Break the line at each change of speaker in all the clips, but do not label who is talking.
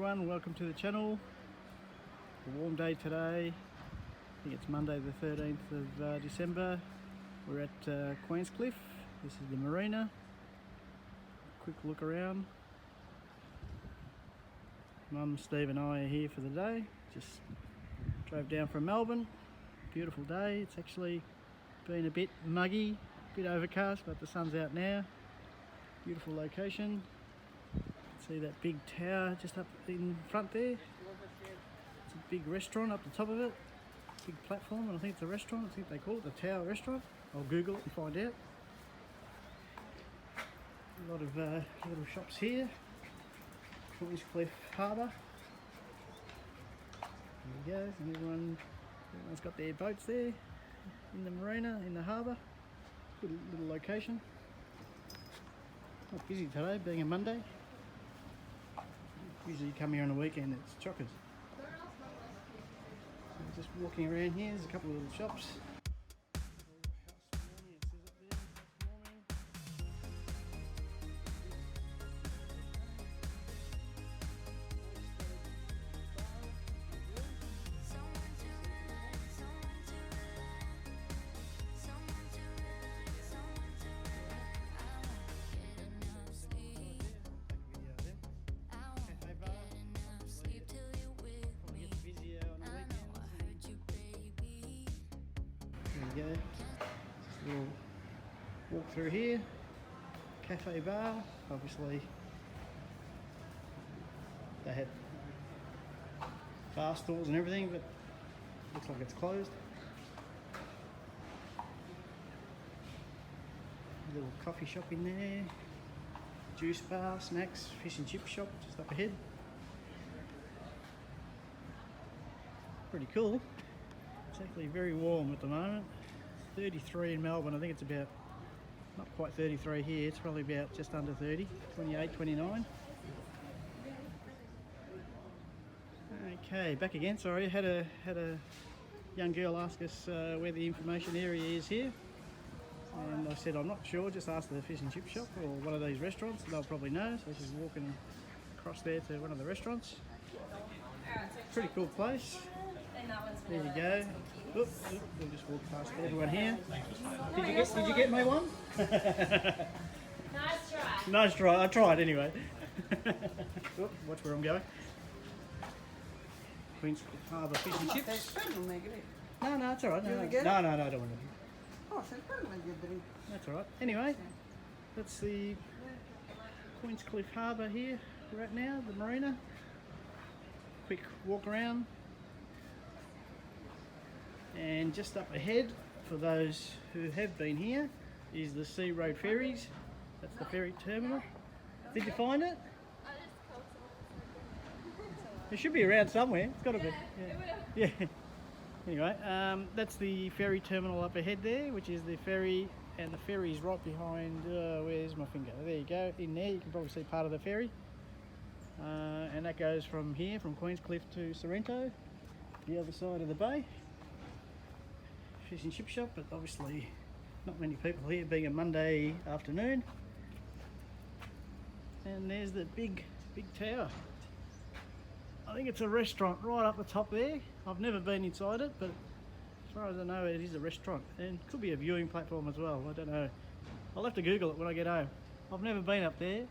everyone, welcome to the channel. A warm day today. I think it's Monday the 13th of December. We're at Queenscliff. This is the marina. Quick look around. Mum, Steve and I are here for the day. Just drove down from Melbourne. Beautiful day. It's actually been a bit muggy, a bit overcast, but the sun's out now. Beautiful location. See that big tower just up in front there? It's a big restaurant up the top of it. Big platform, and I think it's a restaurant. I think they call it the Tower Restaurant. I'll Google it and find out. A lot of little shops here. Queenscliff Harbour. There you go, and everyone's got their boats there in the marina, in the harbour. Good little location. Not busy today, being a Monday. Usually you come here on a weekend, it's chockers. So just walking around here, there's a couple of little shops. There you go, just a little walk through here, cafe bar, obviously they had bar stools and everything, but looks like it's closed. A little coffee shop in there, juice bar, snacks, fish and chip shop just up ahead. Pretty cool. It's actually very warm at the moment. 33 in Melbourne. I think it's about, not quite 33 here, it's probably about just under 30, 28, 29. Okay, back again, sorry. Had a young girl ask us where the information area is here. And I said, I'm not sure, just ask the fish and chip shop or one of these restaurants, they'll probably know. So she's walking across there to one of the restaurants. Pretty cool place. There you go. Oop, we'll just walk past everyone here. Did you get my one?
Nice try.
Nice try. I tried anyway. Oop, watch where I'm going. Queenscliff Harbour fish and chips. No, it's all right. No, I don't want to. That's all right. Anyway, that's the Queenscliff Harbour here. We're at now, the marina. Quick walk around. And just up ahead, for those who have been here, is the Sea Road ferries. That's the ferry terminal. Did you find it? It should be around somewhere. It's got to be. Yeah. Anyway, that's the ferry terminal up ahead there, which is the ferry, and the ferry's right behind. Where's my finger? There you go. In there, you can probably see part of the ferry, and that goes from here, from Queenscliff to Sorrento, the other side of the bay. Fish and chip shop, but obviously not many people here, being a Monday afternoon. And there's the big tower. I think it's a restaurant right up the top there. I've never been inside it, but as far as I know, it is a restaurant, and could be a viewing platform as well. I don't know. I'll have to Google it when I get home. I've never been up there.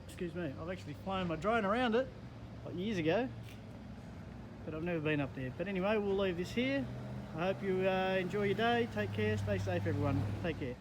Excuse me. I've actually flown my drone around it like years ago, but I've never been up there. But anyway, we'll leave this here. I hope you enjoy your day. Take care. Stay safe, everyone. Take care.